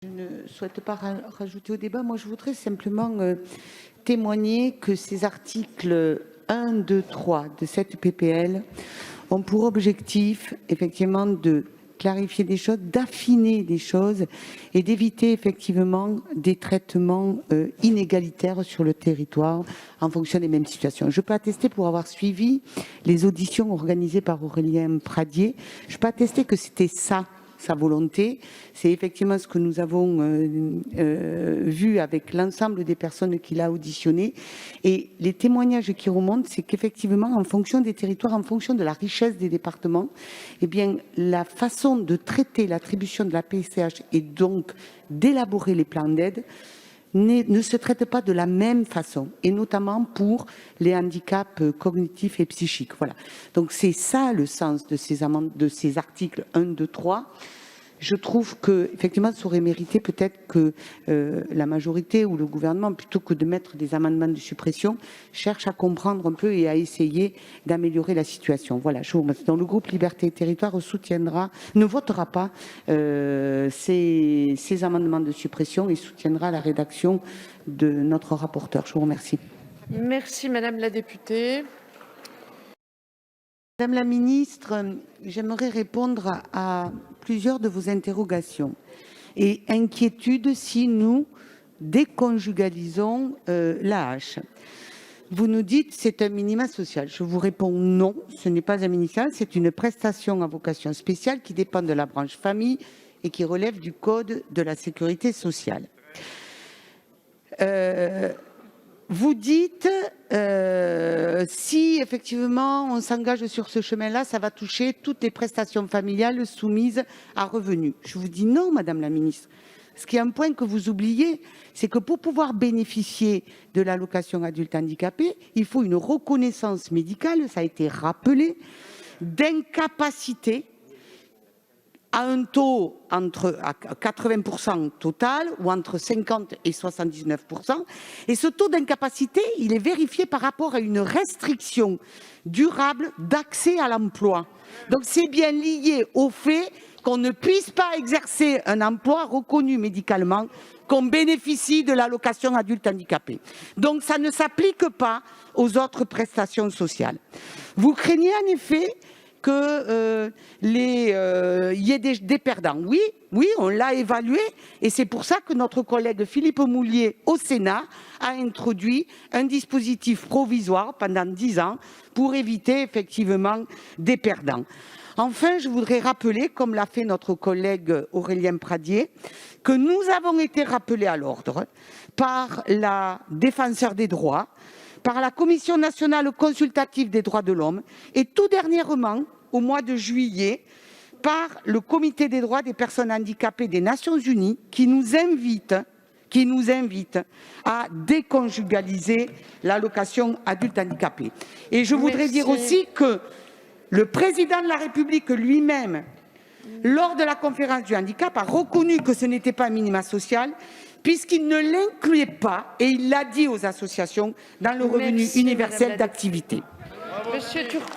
Je ne souhaite pas rajouter au débat. Moi, je voudrais simplement témoigner que ces articles 1, 2, 3 de cette PPL ont pour objectif, effectivement, de clarifier des choses, d'affiner des choses et d'éviter, effectivement, des traitements inégalitaires sur le territoire en fonction des mêmes situations. Je peux attester, pour avoir suivi les auditions organisées par Aurélien Pradié, je peux attester que c'était ça, sa volonté. C'est effectivement ce que nous avons vu avec l'ensemble des personnes qu'il a auditionnées. Et les témoignages qui remontent, c'est qu'effectivement, en fonction des territoires, en fonction de la richesse des départements, eh bien, la façon de traiter l'attribution de la PCH et donc d'élaborer les plans d'aide ne se traite pas de la même façon, et notamment pour les handicaps cognitifs et psychiques. Voilà. Donc c'est ça le sens de ces articles 1, 2, 3. Je trouve que effectivement, ça aurait mérité peut-être que la majorité ou le gouvernement, plutôt que de mettre des amendements de suppression, cherche à comprendre un peu et à essayer d'améliorer la situation. Voilà, je vous remercie. Donc, le groupe Liberté et Territoire ne votera pas ces amendements de suppression et soutiendra la rédaction de notre rapporteur. Je vous remercie. Merci Madame la députée. Madame la ministre, j'aimerais répondre à plusieurs de vos interrogations et inquiétudes si nous déconjugalisons l'AAH. Vous nous dites c'est un minima social. Je vous réponds non, ce n'est pas un minima, c'est une prestation à vocation spéciale qui dépend de la branche famille et qui relève du Code de la sécurité sociale. Vous dites, si effectivement on s'engage sur ce chemin-là, ça va toucher toutes les prestations familiales soumises à revenus. Je vous dis non, Madame la Ministre. Ce qui est un point que vous oubliez, c'est que pour pouvoir bénéficier de l'allocation adulte handicapé, il faut une reconnaissance médicale, ça a été rappelé, d'incapacité à un taux à 80% total ou entre 50 et 79%. Et ce taux d'incapacité, il est vérifié par rapport à une restriction durable d'accès à l'emploi. Donc c'est bien lié au fait qu'on ne puisse pas exercer un emploi reconnu médicalement, qu'on bénéficie de l'allocation adulte handicapé. Donc ça ne s'applique pas aux autres prestations sociales. Vous craignez en effet qu'il y ait des perdants. Oui, on l'a évalué et c'est pour ça que notre collègue Philippe Moulier au Sénat a introduit un dispositif provisoire pendant 10 ans pour éviter effectivement des perdants. Enfin, je voudrais rappeler, comme l'a fait notre collègue Aurélien Pradié, que nous avons été rappelés à l'ordre par la défenseure des droits, par la Commission nationale consultative des droits de l'homme et tout dernièrement, au mois de juillet, par le Comité des droits des personnes handicapées des Nations Unies qui nous invite à déconjugaliser l'allocation adulte handicapé. Et je voudrais dire aussi que le président de la République lui-même, lors de la conférence du handicap, a reconnu que ce n'était pas un minima social puisqu'il ne l'incluait pas, et il l'a dit aux associations, dans le revenu universel d'activité.